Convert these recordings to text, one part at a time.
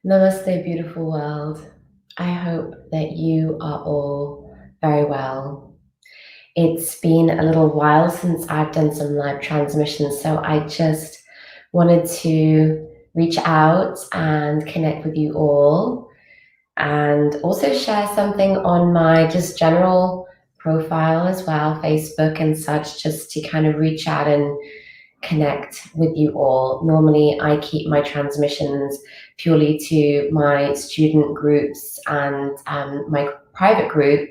Namaste, beautiful world. I hope that you are all very well. It's been a little while since I've done some live transmissions, so I just wanted to reach out and connect with you all and also share something on my just general profile as well, Facebook and such, just to kind of reach out and connect with you all. Normally, I keep my transmissions purely to my student groups and my private group,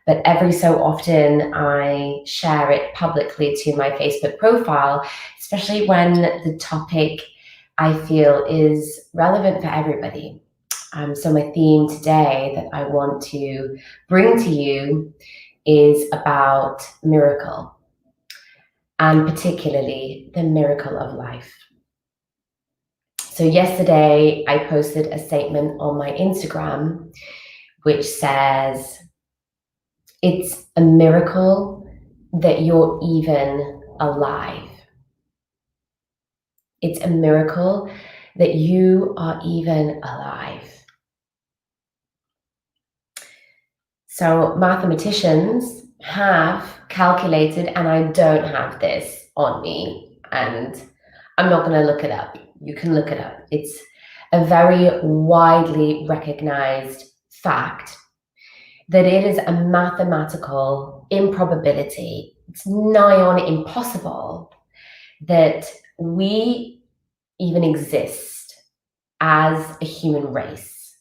but every so often I share it publicly to my Facebook profile, especially when the topic I feel is relevant for everybody. So my theme today that I want to bring to you is about miracle, and particularly the miracle of life. So yesterday I posted a statement on my Instagram which says, it's a miracle that you're even alive. It's a miracle that you are even alive. So mathematicians have calculated, and I don't have this on me, and I'm not going to look it up. You can look it up. It's a very widely recognized fact that it is a mathematical improbability. It's nigh on impossible that we even exist as a human race.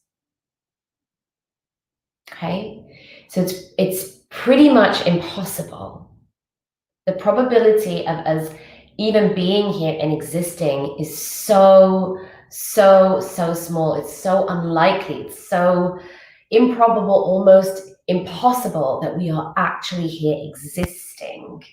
Okay? So it's pretty much impossible. The probability of us even being here and existing is so small. It's so unlikely. It's so improbable, almost impossible that we are actually here existing.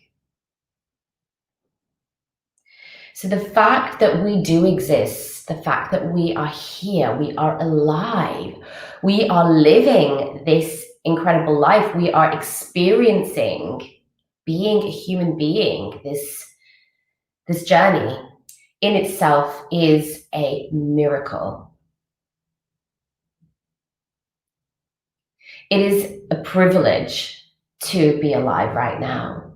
So the fact that we do exist, the fact that we are here, we are alive, we are living this incredible life, we are experiencing being a human being, this journey in itself is a miracle. It is a privilege to be alive right now.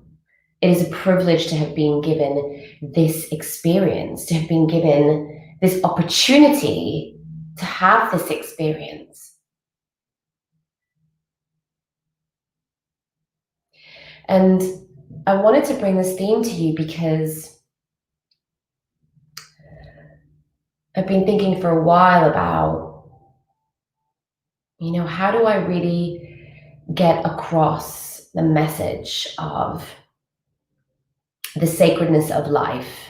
It is a privilege to have been given this experience, to have been given this opportunity to have this experience. And I wanted to bring this theme to you because I've been thinking for a while about, how do I really get across the message of the sacredness of life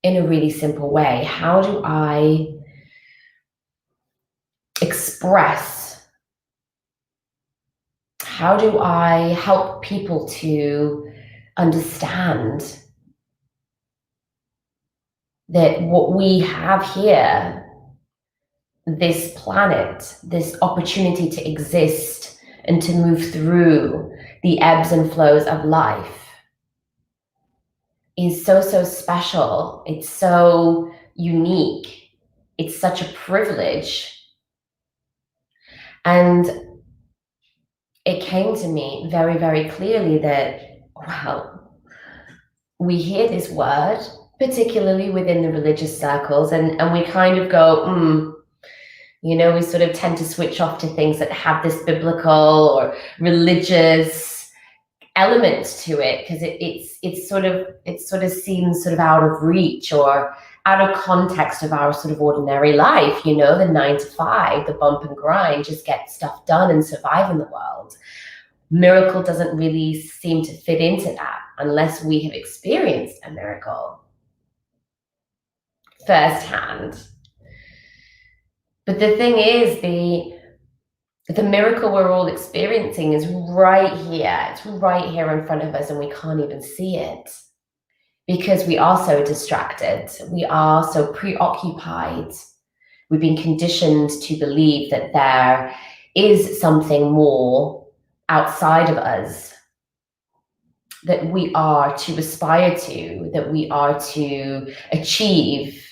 in a really simple way? How do I express, how do I help people to understand that what we have here, this planet, this opportunity to exist and to move through the ebbs and flows of life, is so special. It's so unique. It's such a privilege. And it came to me very, very clearly that, well, we hear this word, particularly within the religious circles, and we kind of go, we sort of tend to switch off to things that have this biblical or religious element to it, because it sort of seems sort of out of reach or out of context of our sort of ordinary life, the 9 to 5, the bump and grind, just get stuff done and survive in the world. Miracle doesn't really seem to fit into that unless we have experienced a miracle firsthand. But the thing is, the miracle we're all experiencing is right here. It's right here in front of us, and we can't even see it because we are so distracted. We are so preoccupied. We've been conditioned to believe that there is something more outside of us that we are to aspire to, that we are to achieve.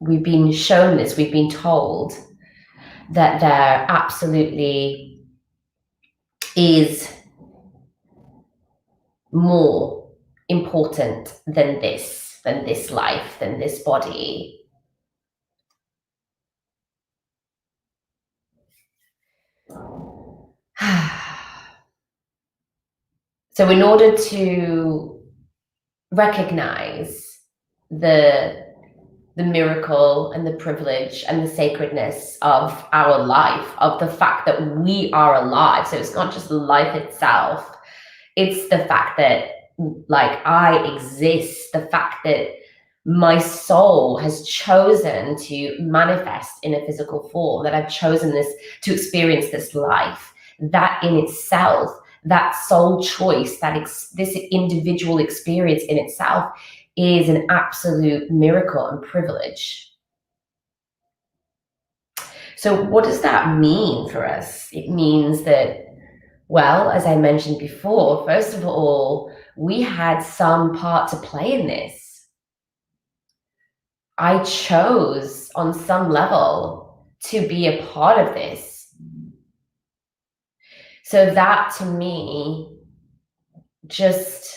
we've been shown this, we've been told that there absolutely is more important than this life, than this body. So in order to recognize the miracle and the privilege and the sacredness of our life, of the fact that we are alive. So it's not just life itself, it's the fact that, like, I exist, the fact that my soul has chosen to manifest in a physical form, that I've chosen this to experience this life. That in itself, that soul choice, this individual experience in itself is an absolute miracle and privilege. So what does that mean for us? It means that, well, as I mentioned before, first of all, we had some part to play in this. I chose on some level to be a part of this. So that to me, just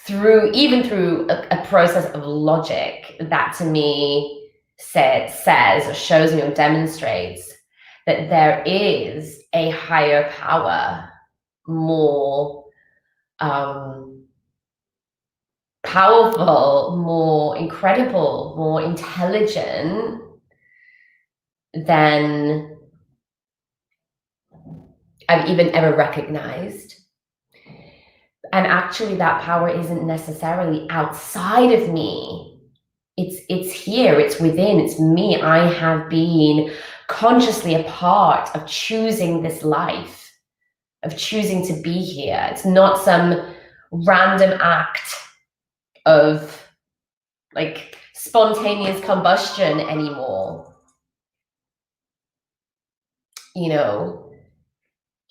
even through a process of logic, that to me says or shows me or demonstrates that there is a higher power, more powerful, more incredible, more intelligent than I've even ever recognized. And actually that power isn't necessarily outside of me. It's here, it's within, it's me. I have been consciously a part of choosing this life, of choosing to be here. It's not some random act of like spontaneous combustion anymore.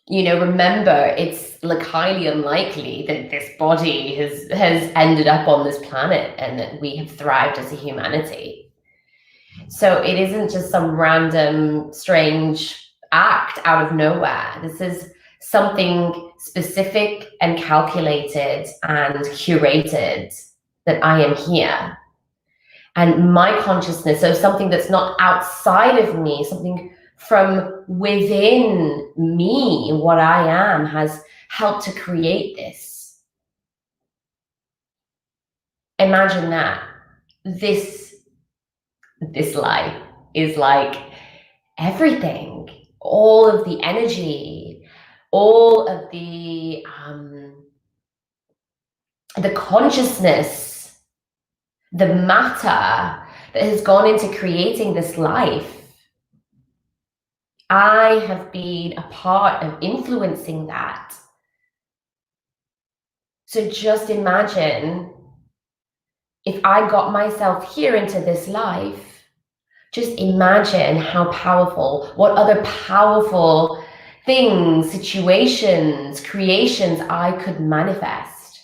Remember, it's like highly unlikely that this body has ended up on this planet and that we have thrived as a humanity. So it isn't just some random, strange act out of nowhere. This is something specific and calculated and curated, that I am here. And my consciousness, so something that's not outside of me, something from within me, what I am, has helped to create this. Imagine that. This life is like everything, all of the energy, all of the consciousness, the matter that has gone into creating this life. I have been a part of influencing that. So just imagine if I got myself here into this life, just imagine how powerful, what other powerful things, situations, creations I could manifest.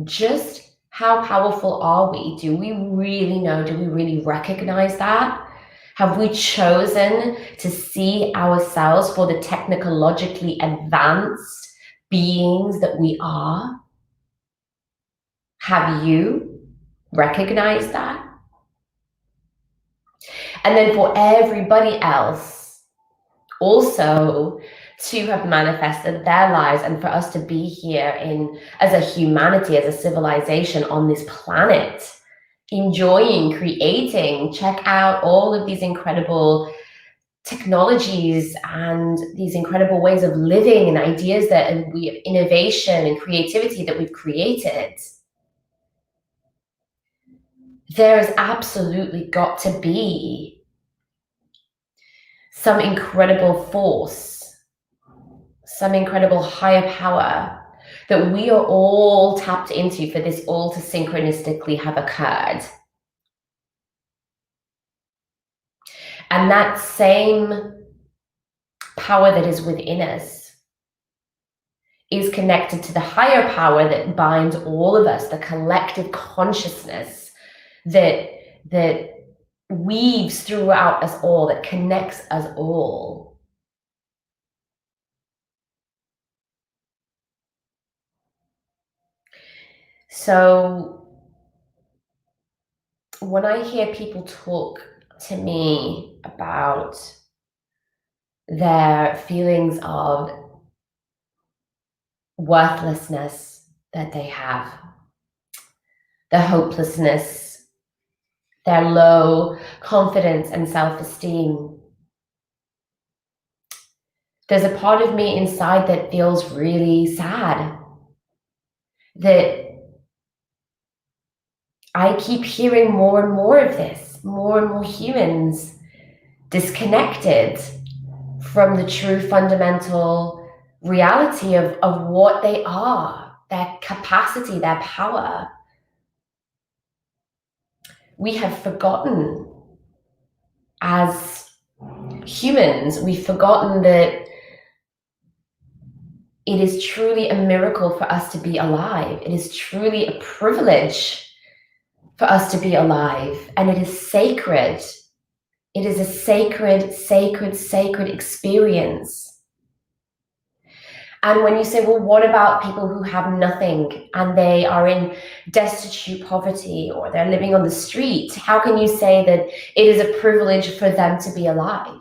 Just how powerful are we? Do we really know? Do we really recognize that? Have we chosen to see ourselves for the technologically advanced beings that we are? Have you recognized that? And then for everybody else also to have manifested their lives, and for us to be here as a humanity, as a civilization on this planet, enjoying, creating. Check out all of these incredible technologies and these incredible ways of living and ideas and innovation and creativity that we've created. There's absolutely got to be some incredible force, some incredible higher power that we are all tapped into for this all to synchronistically have occurred. And that same power that is within us is connected to the higher power that binds all of us, the collective consciousness that that weaves throughout us all, that connects us all. So when I hear people talk to me about their feelings of worthlessness that they have, the hopelessness, their low confidence and self-esteem, there's a part of me inside that feels really sad that I keep hearing more and more of this, more and more humans disconnected from the true fundamental reality of what they are, their capacity, their power. We have forgotten as humans, we've forgotten that it is truly a miracle for us to be alive. It is truly a privilege for us to be alive, and it is sacred. It is a sacred, sacred, sacred experience. And when you say, well, what about people who have nothing and they are in destitute poverty or they're living on the street? How can you say that it is a privilege for them to be alive?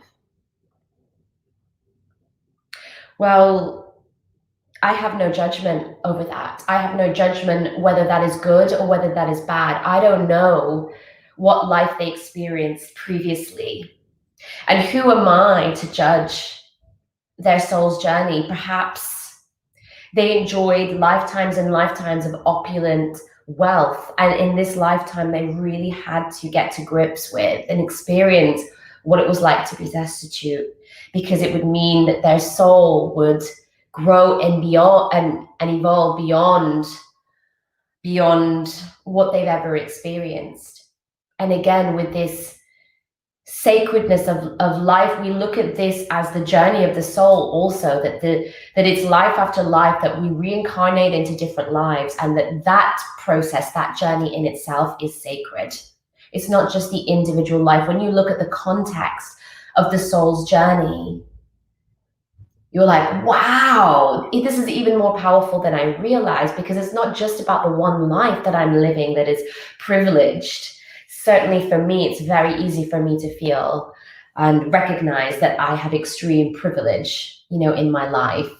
Well, I have no judgment over that. I have no judgment whether that is good or whether that is bad. I don't know what life they experienced previously. And who am I to judge their soul's journey? Perhaps they enjoyed lifetimes and lifetimes of opulent wealth. And in this lifetime, they really had to get to grips with and experience what it was like to be destitute, because it would mean that their soul would grow and beyond and evolve beyond what they've ever experienced. And again, with this sacredness of life, we look at this as the journey of the soul also, that it's life after life, that we reincarnate into different lives, and that process, that journey in itself is sacred. It's not just the individual life. When you look at the context of the soul's journey, you're like, wow, this is even more powerful than I realized, because it's not just about the one life that I'm living that is privileged. Certainly for me, it's very easy for me to feel and recognize that I have extreme privilege, in my life.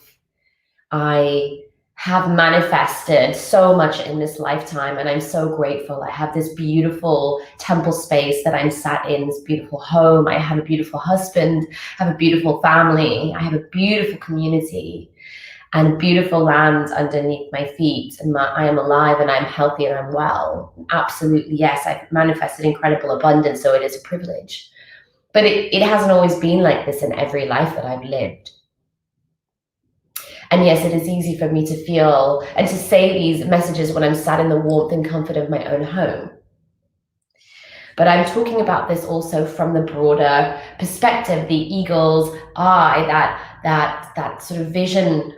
I have manifested so much in this lifetime, and I'm so grateful. I have this beautiful temple space that I'm sat in, this beautiful home. I have a beautiful husband, I have a beautiful family, I have a beautiful community, and beautiful land underneath my feet, and I am alive and I'm healthy and I'm well. Absolutely, yes, I've manifested incredible abundance, so it is a privilege. But it hasn't always been like this in every life that I've lived. And yes, it is easy for me to feel and to say these messages when I'm sat in the warmth and comfort of my own home. But I'm talking about this also from the broader perspective, the eagle's eye, that sort of vision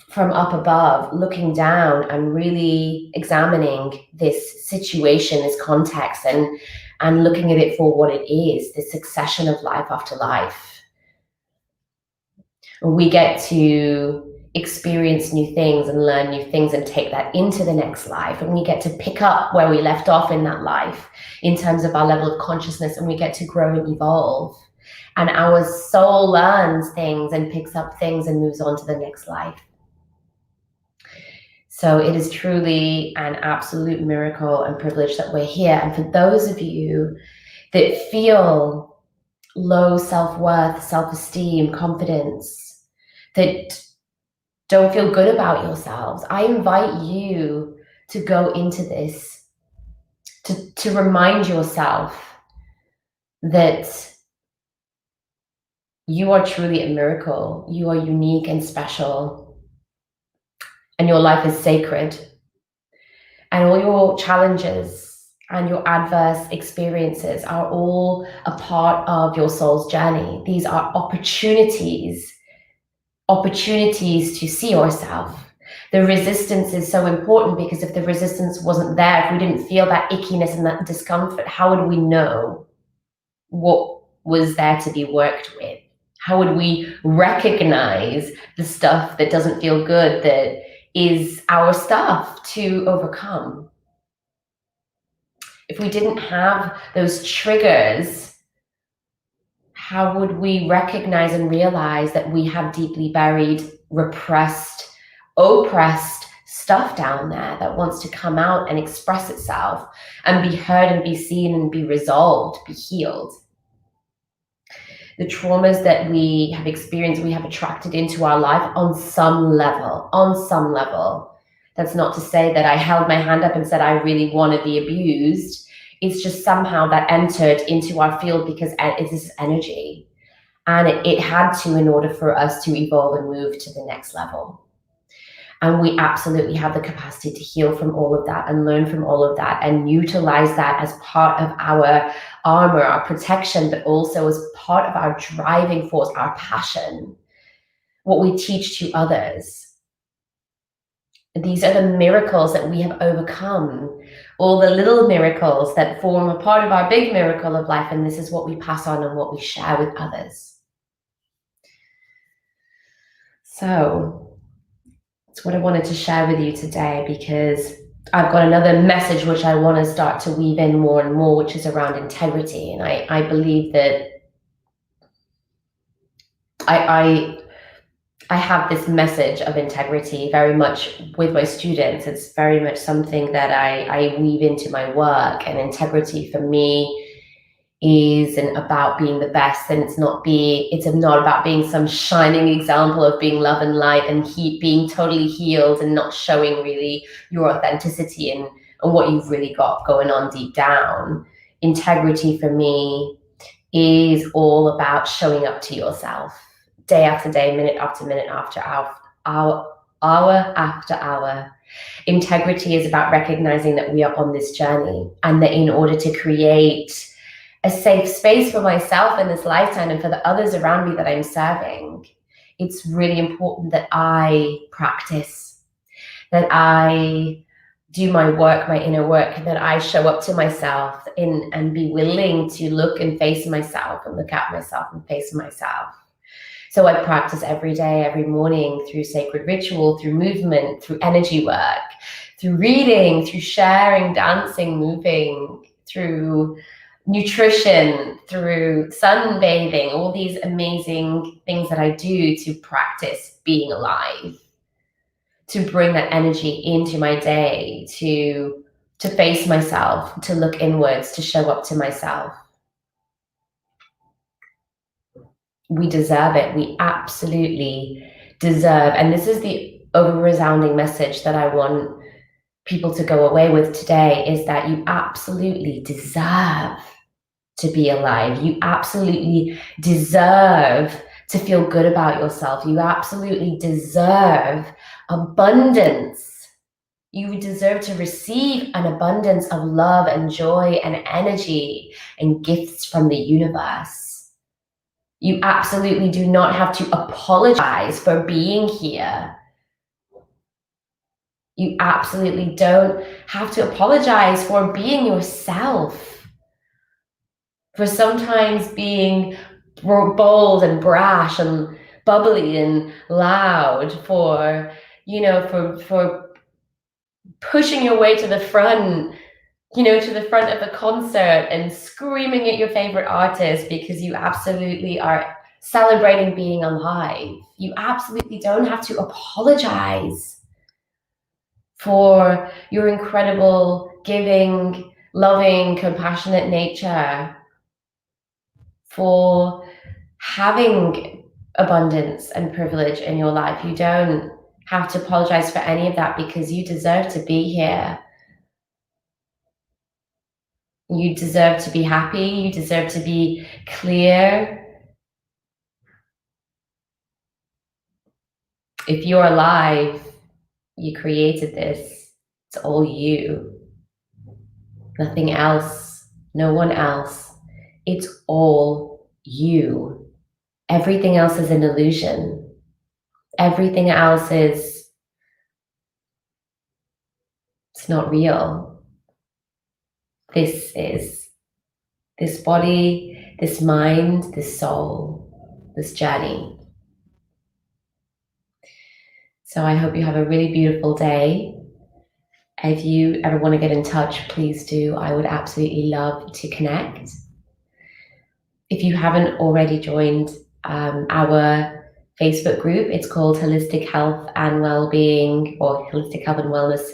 from up above, looking down and really examining this situation, this context, and looking at it for what it is, this succession of life after life. We get to experience new things and learn new things and take that into the next life, and we get to pick up where we left off in that life in terms of our level of consciousness, and we get to grow and evolve, and our soul learns things and picks up things and moves on to the next life. So it is truly an absolute miracle and privilege that we're here. And for those of you that feel low self-worth, self-esteem, confidence, that don't feel good about yourselves, I invite you to go into this, to remind yourself that you are truly a miracle. You are unique and special, and your life is sacred. And all your challenges and your adverse experiences are all a part of your soul's journey. These are opportunities to see yourself, The resistance is so important, because if the resistance wasn't there, if we didn't feel that ickiness and that discomfort, how would we know what was there to be worked with? How would we recognize the stuff that doesn't feel good, that is our stuff to overcome? If we didn't have those triggers, how would we recognize and realize that we have deeply buried, repressed, oppressed stuff down there that wants to come out and express itself and be heard and be seen and be resolved, be healed? The traumas that we have experienced, we have attracted into our life on some level, on some level. That's not to say that I held my hand up and said, I really want to be abused. It's just somehow that entered into our field because it is energy. And it had to, in order for us to evolve and move to the next level. And we absolutely have the capacity to heal from all of that and learn from all of that and utilize that as part of our armor, our protection, but also as part of our driving force, our passion, what we teach to others. These are the miracles that we have overcome, all the little miracles that form a part of our big miracle of life. And this is what we pass on and what we share with others. So that's what I wanted to share with you today, because I've got another message which I want to start to weave in more and more, which is around integrity. And I believe that I have this message of integrity very much with my students. It's very much something that I weave into my work. And integrity for me isn't about being the best, and it's not about being some shining example of being love and light and being totally healed and not showing really your authenticity and what you've really got going on deep down. Integrity for me is all about showing up to yourself day after day, minute after minute, after hour after hour. Integrity is about recognizing that we are on this journey, and that in order to create a safe space for myself in this lifetime and for the others around me that I'm serving, it's really important that I practice, that I do my work, my inner work, that I show up to myself and be willing to look and face myself and look at myself and face myself. So I practice every day, every morning, through sacred ritual, through movement, through energy work, through reading, through sharing, dancing, moving, through nutrition, through sunbathing, all these amazing things that I do to practice being alive, to bring that energy into my day, to face myself, to look inwards, to show up to myself. We deserve it. We absolutely deserve. And this is the over-resounding message that I want people to go away with today, is that you absolutely deserve to be alive. You absolutely deserve to feel good about yourself. You absolutely deserve abundance. You deserve to receive an abundance of love and joy and energy and gifts from the universe. You absolutely do not have to apologize for being here. You absolutely don't have to apologize for being yourself, for sometimes being bold and brash and bubbly and loud, for pushing your way to the front, to the front of a concert and screaming at your favorite artist because you absolutely are celebrating being alive. You absolutely don't have to apologize for your incredible, giving, loving, compassionate nature, for having abundance and privilege in your life. You don't have to apologize for any of that, because you deserve to be here. You deserve to be happy. You deserve to be clear. If you're alive, you created this. It's all you. Nothing else. No one else. It's all you. Everything else is an illusion. Everything else is It's not real. This is this body, this mind, this soul, this journey. So I hope you have a really beautiful day. If you ever want to get in touch, please do. I would absolutely love to connect. If you haven't already joined our Facebook group, it's called Holistic Health and Wellbeing, or Holistic Health and Wellness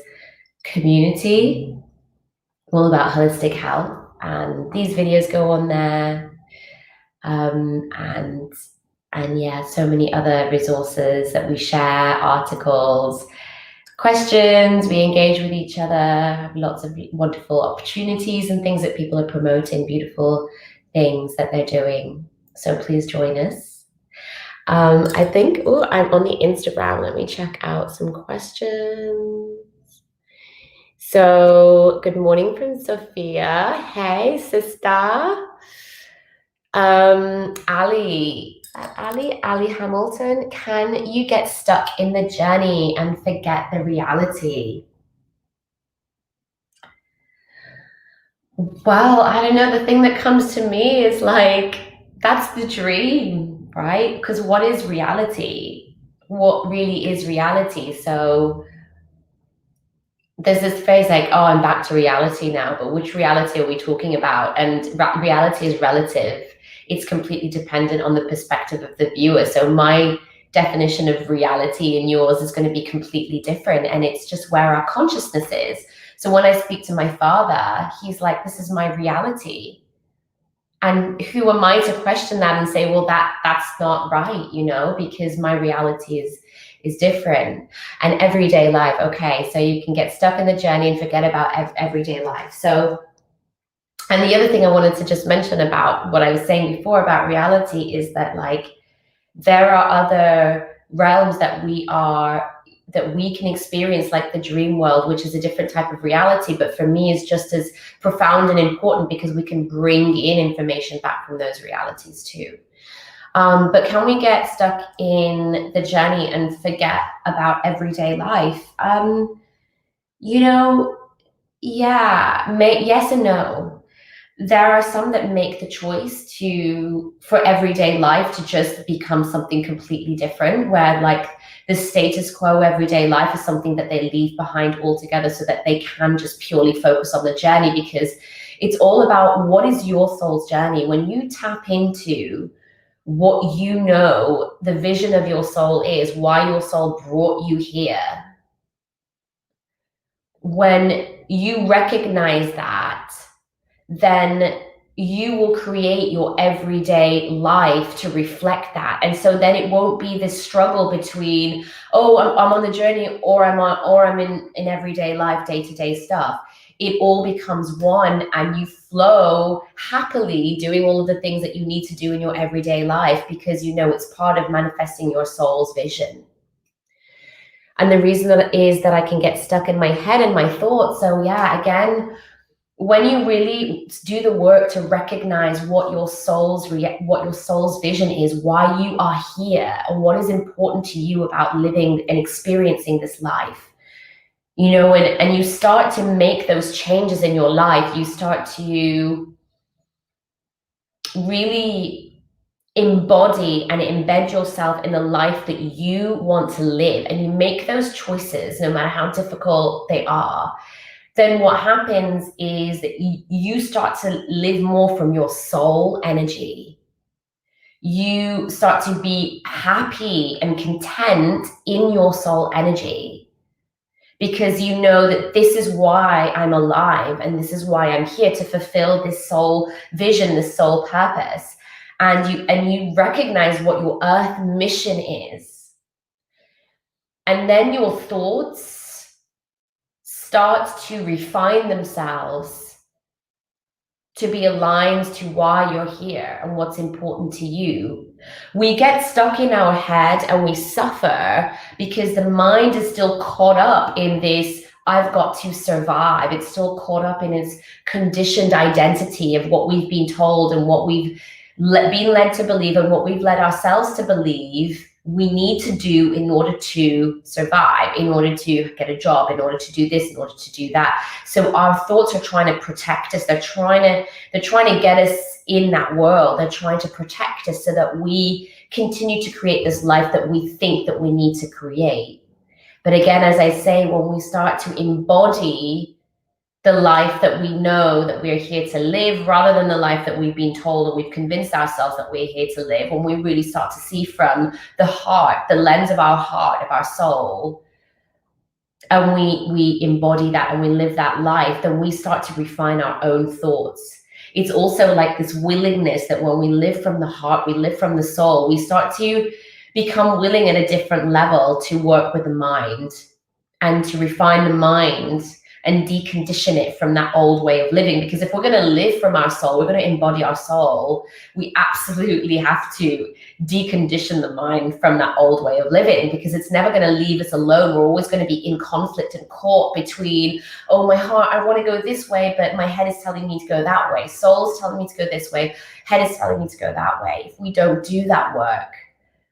Community, all about holistic health. And these videos go on there. And yeah, so many other resources that we share, articles, questions, we engage with each other, have lots of wonderful opportunities and things that people are promoting, beautiful things that they're doing. So please join us. I think, I'm on the Instagram. Let me check out some questions. So good morning from Sophia. Hey, sister. Ali Hamilton, can you get stuck in the journey and forget the reality? Well, I don't know. The thing that comes to me is like, that's the dream, right? Because what is reality? What really is reality? So there's this phrase like, oh, I'm back to reality now, but which reality are we talking about? And reality is relative. It's completely dependent on the perspective of the viewer. So my definition of reality and yours is going to be completely different. And it's just where our consciousness is. So when I speak to my father, he's like, this is my reality. And who am I to question that and say, well, that's not right, because my reality is different. And everyday life, okay, so you can get stuck in the journey and forget about everyday life. So, and the other thing I wanted to just mention about what I was saying before about reality is that, like, there are other realms that we can experience, like the dream world, which is a different type of reality, but for me is just as profound and important because we can bring in information back from those realities too. But can we get stuck in the journey and forget about everyday life? Yes and no. There are some that make the choice for everyday life to just become something completely different, where like the status quo everyday life is something that they leave behind altogether so that they can just purely focus on the journey, because it's all about what is your soul's journey. When you tap into what the vision of your soul is, why your soul brought you here, when you recognize that, then you will create your everyday life to reflect that. And so then it won't be this struggle between, oh, I'm on the journey, or I'm in everyday life, day-to-day stuff. It all becomes one, and you flow happily doing all of the things that you need to do in your everyday life, because it's part of manifesting your soul's vision. And the reason that is that I can get stuck in my head and my thoughts. So yeah, again, when you really do the work to recognize what your soul's vision is, why you are here, and what is important to you about living and experiencing this life, and you start to make those changes in your life, you start to really embody and embed yourself in the life that you want to live, and you make those choices no matter how difficult they are, then what happens is that you start to live more from your soul energy. You start to be happy and content in your soul energy, because you know that this is why I'm alive, and this is why I'm here, to fulfill this soul vision, this soul purpose. And you recognize what your earth mission is. And then your thoughts start to refine themselves to be aligned to why you're here and what's important to you. We get stuck in our head and we suffer because the mind is still caught up in this, I've got to survive. It's still caught up in its conditioned identity of what we've been told and what we've been led to believe and what we've led ourselves to believe we need to do in order to survive, in order to get a job, in order to do this, in order to do that. So our thoughts are trying to protect us. They're trying to get us in that world. They're trying to protect us so that we continue to create this life that we think that we need to create. But again, as I say, when we start to embody the life that we know that we're here to live, rather than the life that we've been told or we've convinced ourselves that we're here to live, when we really start to see from the heart, the lens of our heart, of our soul, and we embody that and we live that life, then we start to refine our own thoughts. It's also like this willingness that when we live from the heart, we live from the soul, we start to become willing at a different level to work with the mind and to refine the mind and decondition it from that old way of living. Because if we're going to live from our soul, we're going to embody our soul, we absolutely have to decondition the mind from that old way of living, because it's never going to leave us alone. We're always going to be in conflict and caught between, oh, my heart, I want to go this way, but my head is telling me to go that way. Soul's telling me to go this way. Head is telling me to go that way. If we don't do that work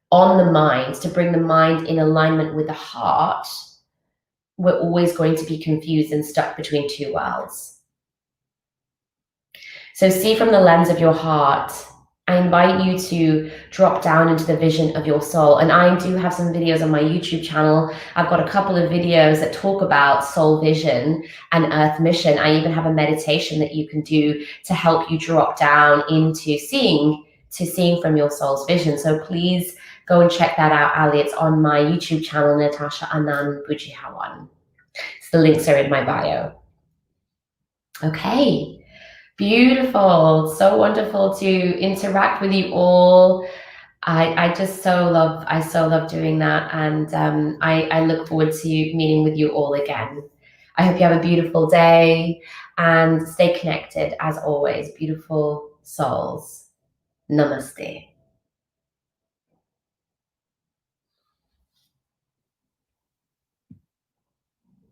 on the mind, to bring the mind in alignment with the heart, we're always going to be confused and stuck between two worlds. So see from the lens of your heart. I invite you to drop down into the vision of your soul. And I do have some videos on my YouTube channel. I've got a couple of videos that talk about soul vision and earth mission. I even have a meditation that you can do to help you drop down into seeing from your soul's vision. So please go and check that out, Ali. It's on my YouTube channel, Natasha Anand Bujihawan. So the links are in my bio. Okay, beautiful. So wonderful to interact with you all. I so love doing that, and I look forward to meeting with you all again. I hope you have a beautiful day and stay connected as always, beautiful souls. Namaste.